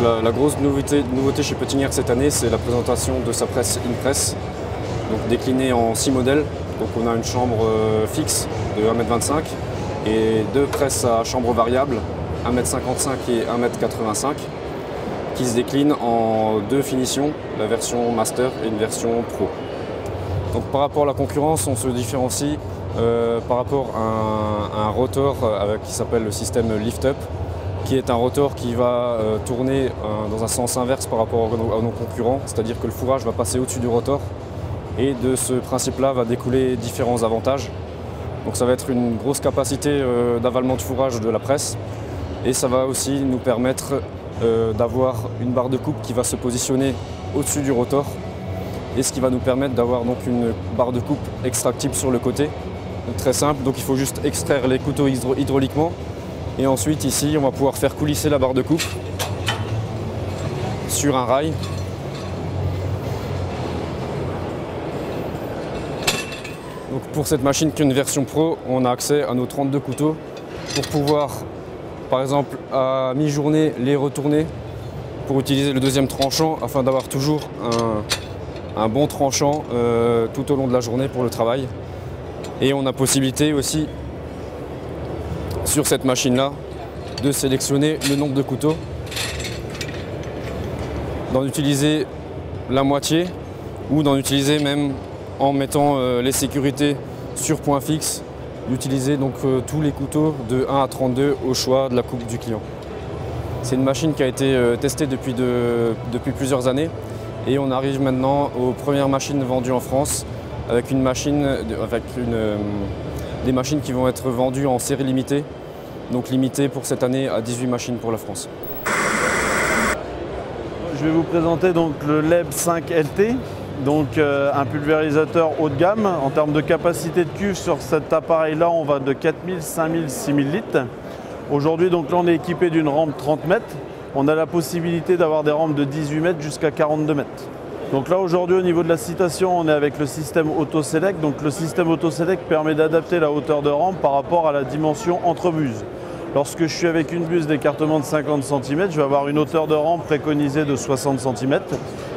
la grosse nouveauté chez Peutingère cette année, c'est la présentation de sa presse InPress, donc déclinée en 6 modèles. Donc on a une chambre fixe de 1,25 m et 2 presses à chambre variable, 1,55 m et 1,85 m, qui se déclinent en 2 finitions, la version Master et une version Pro. Donc par rapport à la concurrence, on se différencie par rapport à un rotor qui s'appelle le système Lift-Up, qui est un rotor qui va tourner dans un sens inverse par rapport à nos concurrents, c'est-à-dire que le fourrage va passer au-dessus du rotor, et de ce principe-là va découler différents avantages. Donc ça va être une grosse capacité d'avalement de fourrage de la presse, et ça va aussi nous permettre d'avoir une barre de coupe qui va se positionner au-dessus du rotor, et ce qui va nous permettre d'avoir donc une barre de coupe extractible sur le côté. Donc, très simple, donc il faut juste extraire les couteaux hydrauliquement, et ensuite ici on va pouvoir faire coulisser la barre de coupe sur un rail. Donc pour cette machine qui est une version Pro, on a accès à nos 32 couteaux pour pouvoir, par exemple, à mi-journée, les retourner pour utiliser le deuxième tranchant afin d'avoir toujours un bon tranchant tout au long de la journée pour le travail. Et on a possibilité aussi, sur cette machine-là, de sélectionner le nombre de couteaux, d'en utiliser la moitié ou d'en utiliser même en mettant les sécurités sur point fixe, d'utiliser donc tous les couteaux de 1 à 32 au choix de la coupe du client. C'est une machine qui a été testée depuis plusieurs années, et on arrive maintenant aux premières machines vendues en France avec des machines qui vont être vendues en série limitée, donc limitée pour cette année à 18 machines pour la France. Je vais vous présenter donc le LEB 5 LT. Donc un pulvérisateur haut de gamme. En termes de capacité de cuve sur cet appareil-là, on va de 4000, 5000, 6000 litres. Aujourd'hui, donc là, on est équipé d'une rampe 30 mètres. On a la possibilité d'avoir des rampes de 18 mètres jusqu'à 42 mètres. Donc là, aujourd'hui, au niveau de la citation, on est avec le système Auto-Select. Donc le système Auto-Select permet d'adapter la hauteur de rampe par rapport à la dimension entre buses. Lorsque je suis avec une buse d'écartement de 50 cm, je vais avoir une hauteur de rampe préconisée de 60 cm.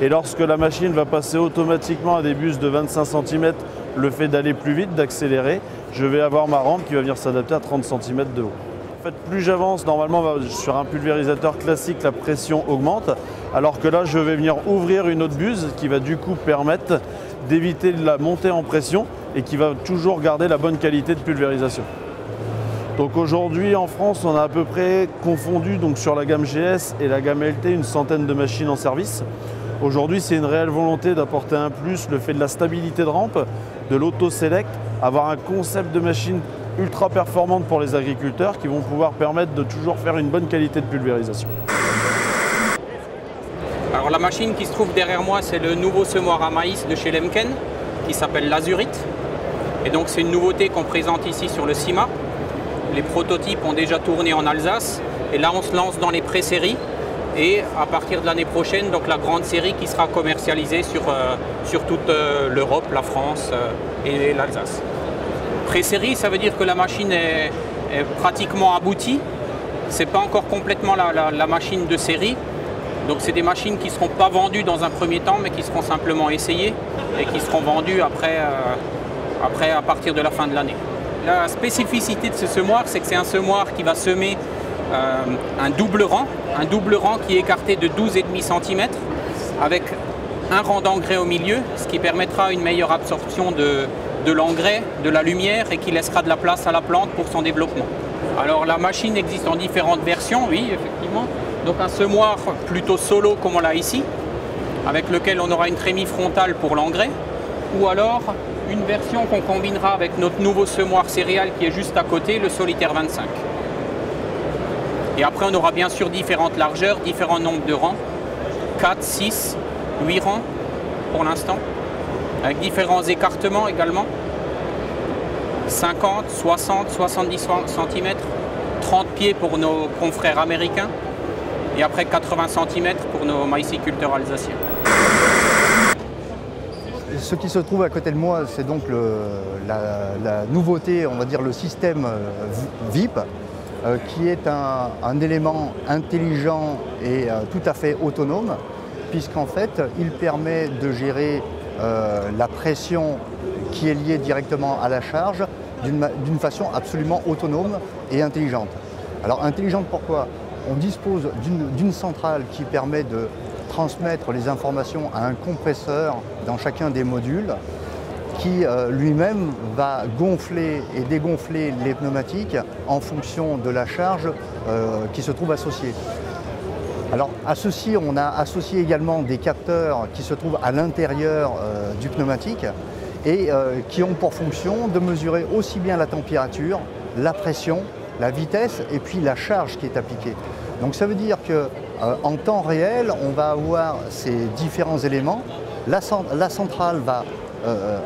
Et lorsque la machine va passer automatiquement à des buses de 25 cm, le fait d'aller plus vite, d'accélérer, je vais avoir ma rampe qui va venir s'adapter à 30 cm de haut. En fait, plus j'avance, normalement sur un pulvérisateur classique, la pression augmente, alors que là, je vais venir ouvrir une autre buse qui va du coup permettre d'éviter la montée en pression et qui va toujours garder la bonne qualité de pulvérisation. Donc aujourd'hui en France, on a à peu près confondu donc sur la gamme GS et la gamme LT une centaine de machines en service. Aujourd'hui, c'est une réelle volonté d'apporter un plus, le fait de la stabilité de rampe, de l'auto-select, avoir un concept de machine ultra performante pour les agriculteurs qui vont pouvoir permettre de toujours faire une bonne qualité de pulvérisation. Alors la machine qui se trouve derrière moi, c'est le nouveau semoir à maïs de chez Lemken qui s'appelle l'Azurite. Et donc c'est une nouveauté qu'on présente ici sur le CIMA. Les prototypes ont déjà tourné en Alsace et là on se lance dans les pré-séries et à partir de l'année prochaine, donc la grande série qui sera commercialisée sur toute l'Europe, la France et l'Alsace. Pré-série, ça veut dire que la machine est pratiquement aboutie. C'est pas encore complètement la machine de série. Donc c'est des machines qui ne seront pas vendues dans un premier temps mais qui seront simplement essayées et qui seront vendues après à partir de la fin de l'année. La spécificité de ce semoir, c'est que c'est un semoir qui va semer un double rang qui est écarté de 12,5 cm avec un rang d'engrais au milieu, ce qui permettra une meilleure absorption de l'engrais, de la lumière et qui laissera de la place à la plante pour son développement. Alors la machine existe en différentes versions, oui, effectivement. Donc un semoir plutôt solo comme on l'a ici, avec lequel on aura une trémie frontale pour l'engrais, ou alors une version qu'on combinera avec notre nouveau semoir céréales qui est juste à côté, le Solitaire 25. Et après on aura bien sûr différentes largeurs, différents nombres de rangs, 4, 6, 8 rangs pour l'instant, avec différents écartements également, 50, 60, 70 cm, 30 pieds pour nos confrères américains, et après 80 cm pour nos maïsiculteurs alsaciens. Ce qui se trouve à côté de moi, c'est donc la nouveauté, on va dire le système VIP. qui est un élément intelligent et tout à fait autonome, puisqu'en fait, il permet de gérer la pression qui est liée directement à la charge d'une façon absolument autonome et intelligente. Alors intelligente pourquoi? On dispose d'une centrale qui permet de transmettre les informations à un compresseur dans chacun des modules qui lui-même va gonfler et dégonfler les pneumatiques en fonction de la charge qui se trouve associée. Alors à ceci, on a associé également des capteurs qui se trouvent à l'intérieur du pneumatique et qui ont pour fonction de mesurer aussi bien la température, la pression, la vitesse et puis la charge qui est appliquée. Donc ça veut dire qu'en temps réel, on va avoir ces différents éléments. La centrale va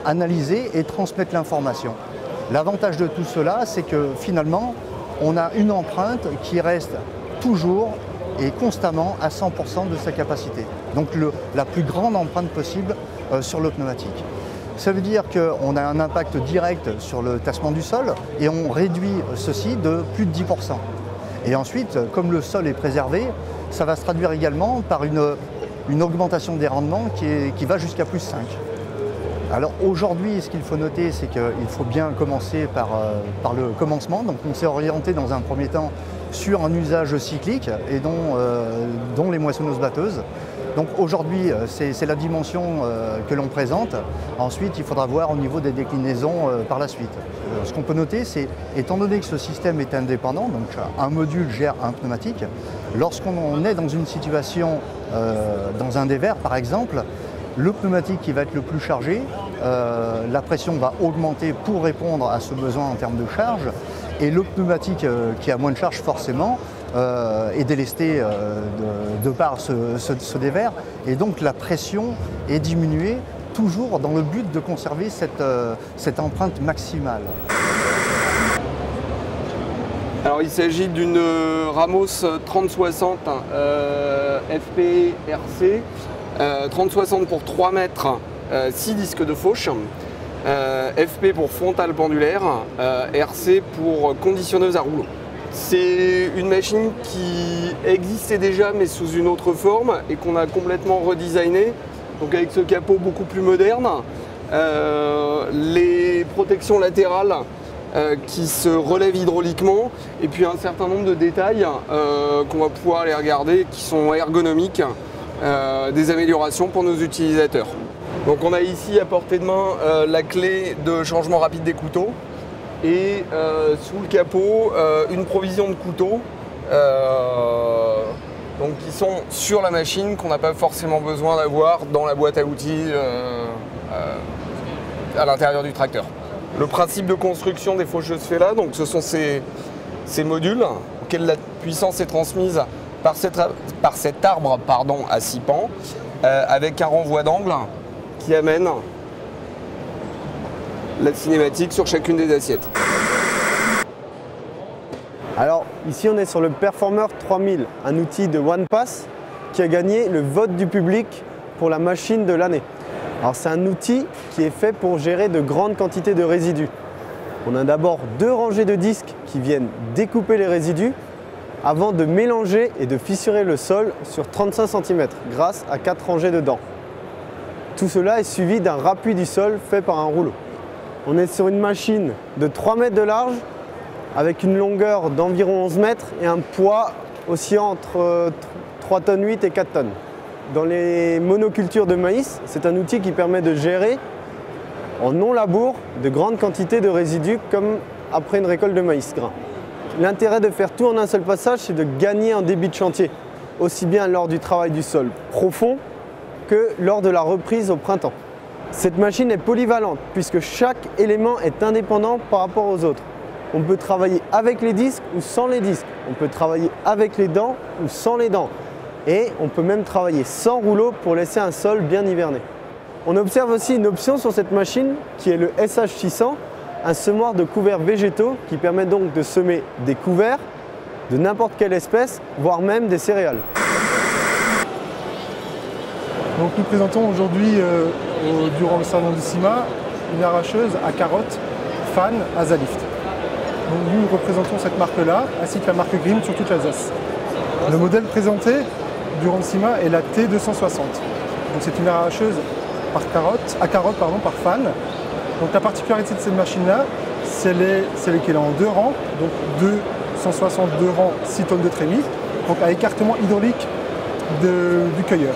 analyser et transmettre l'information. L'avantage de tout cela, c'est que finalement, on a une empreinte qui reste toujours et constamment à 100% de sa capacité. Donc la plus grande empreinte possible sur le pneumatique. Ça veut dire qu'on a un impact direct sur le tassement du sol et on réduit ceci de plus de 10%. Et ensuite, comme le sol est préservé, ça va se traduire également par une augmentation des rendements qui va jusqu'à plus 5. Alors aujourd'hui, ce qu'il faut noter, c'est qu'il faut bien commencer par le commencement. Donc on s'est orienté dans un premier temps sur un usage cyclique et dont les moissonneuses-batteuses. Donc aujourd'hui, c'est la dimension que l'on présente. Ensuite, il faudra voir au niveau des déclinaisons par la suite. Ce qu'on peut noter, c'est, étant donné que ce système est indépendant, donc un module gère un pneumatique, lorsqu'on est dans une situation, dans un dévers par exemple, le pneumatique qui va être le plus chargé, la pression va augmenter pour répondre à ce besoin en termes de charge, et le pneumatique qui a moins de charge forcément est délesté de par ce dévers, et donc la pression est diminuée toujours dans le but de conserver cette empreinte maximale. Alors il s'agit d'une Ramos 3060 FP-RC, 3060 pour 3 mètres, 6 disques de fauche, FP pour frontale pendulaire, RC pour conditionneuse à rouleau. C'est une machine qui existait déjà mais sous une autre forme et qu'on a complètement redesigné, donc avec ce capot beaucoup plus moderne, les protections latérales qui se relèvent hydrauliquement et puis un certain nombre de détails qu'on va pouvoir aller regarder qui sont ergonomiques, des améliorations pour nos utilisateurs. Donc on a ici à portée de main la clé de changement rapide des couteaux et sous le capot une provision de couteaux donc qui sont sur la machine, qu'on n'a pas forcément besoin d'avoir dans la boîte à outils à l'intérieur du tracteur. Le principe de construction des faucheuses Fella, donc ce sont ces modules auxquels la puissance est transmise par cet arbre à 6 pans avec un renvoi d'angle qui amène la cinématique sur chacune des assiettes. Alors ici on est sur le Performer 3000, un outil de OnePass qui a gagné le vote du public pour la machine de l'année. Alors c'est un outil qui est fait pour gérer de grandes quantités de résidus. On a d'abord 2 rangées de disques qui viennent découper les résidus avant de mélanger et de fissurer le sol sur 35 cm grâce à 4 rangées de dents. Tout cela est suivi d'un rappui du sol fait par un rouleau. On est sur une machine de 3 mètres de large avec une longueur d'environ 11 mètres et un poids oscillant entre 3,8 tonnes et 4 tonnes. Dans les monocultures de maïs, c'est un outil qui permet de gérer en non-labour de grandes quantités de résidus comme après une récolte de maïs grain. L'intérêt de faire tout en un seul passage, c'est de gagner en débit de chantier, aussi bien lors du travail du sol profond que lors de la reprise au printemps. Cette machine est polyvalente puisque chaque élément est indépendant par rapport aux autres. On peut travailler avec les disques ou sans les disques. On peut travailler avec les dents ou sans les dents. Et on peut même travailler sans rouleau pour laisser un sol bien hiverné. On observe aussi une option sur cette machine qui est le SH600, un semoir de couverts végétaux qui permet donc de semer des couverts de n'importe quelle espèce, voire même des céréales. Donc nous présentons aujourd'hui, durant le salon du CIMA, une arracheuse à carottes Fan Azalift. Donc nous représentons cette marque-là, ainsi que la marque Grimm sur toute l'Alsace. Le modèle présenté durant le CIMA est la T260. Donc c'est une arracheuse à carotte par fan. Donc la particularité de cette machine-là, c'est qu'elle est en 2 rangs, donc 262 rangs, 6 tonnes de trémie, donc à écartement hydraulique du cueilleur.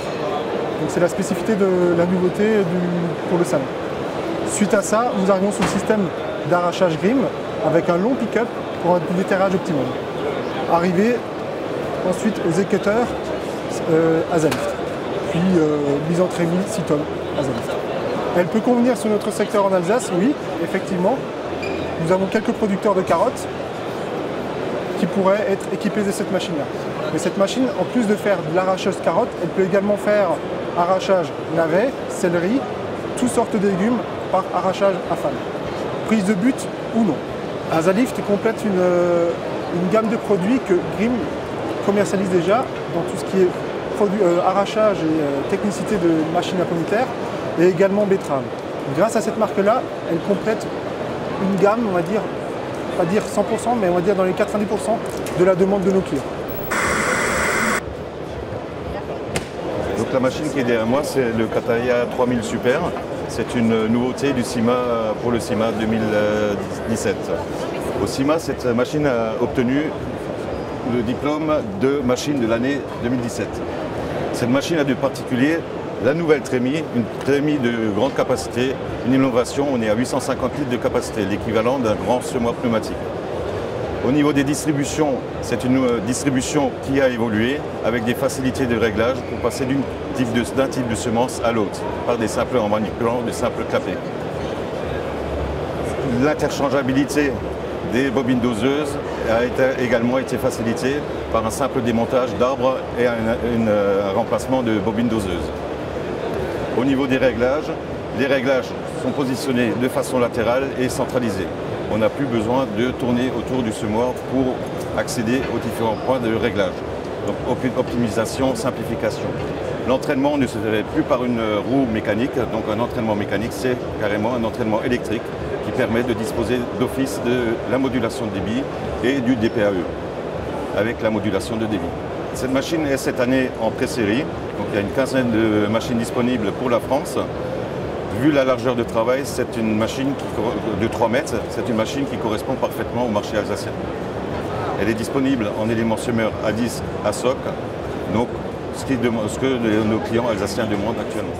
Donc c'est la spécificité de la nouveauté pour le salon. Suite à ça, nous arrivons sur le système d'arrachage Grimm avec un long pick-up pour un déterrage optimum. Arrivé ensuite aux écutteurs Azalift, puis mise en trémie 6 tonnes Azalift. Elle peut convenir sur notre secteur en Alsace, oui, effectivement. Nous avons quelques producteurs de carottes qui pourraient être équipés de cette machine-là. Mais cette machine, en plus de faire de l'arracheuse carotte, elle peut également faire arrachage navet, céleri, toutes sortes de légumes par arrachage à fan. Prise de but ou non. Azalift complète une gamme de produits que Grimm commercialise déjà dans tout ce qui est arrachage et technicité de machines à pommes de terre et également betterave. Grâce à cette marque-là, elle complète une gamme, on va dire, pas dire 100%, mais on va dire dans les 90% de la demande de nos clients. Donc la machine qui est derrière moi, c'est le Kataya 3000 Super. C'est une nouveauté du CIMA pour le CIMA 2017. Au CIMA, cette machine a obtenu le diplôme de machine de l'année 2017. Cette machine a de particulier la nouvelle trémie, une trémie de grande capacité, une innovation, on est à 850 litres de capacité, l'équivalent d'un grand semoir pneumatique. Au niveau des distributions, c'est une distribution qui a évolué avec des facilités de réglage pour passer d'un type de semence à l'autre, par des simples en manipulant de simples clapets. L'interchangeabilité des bobines doseuses a également été facilitée par un simple démontage d'arbres et un remplacement de bobines doseuses. Au niveau des réglages, les réglages sont positionnés de façon latérale et centralisés. On n'a plus besoin de tourner autour du semoir pour accéder aux différents points de réglage. Donc optimisation, simplification. L'entraînement ne se fait plus par une roue mécanique, donc un entraînement mécanique, c'est carrément un entraînement électrique qui permet de disposer d'office de la modulation de débit et du DPAE, avec la modulation de débit. Cette machine est cette année en pré-série, donc il y a une quinzaine de machines disponibles pour la France. Vu la largeur de travail, c'est une machine de 3 mètres, c'est une machine qui correspond parfaitement au marché alsacien. Elle est disponible en éléments semeurs à disque, à soc, donc ce que nos clients alsaciens demandent actuellement.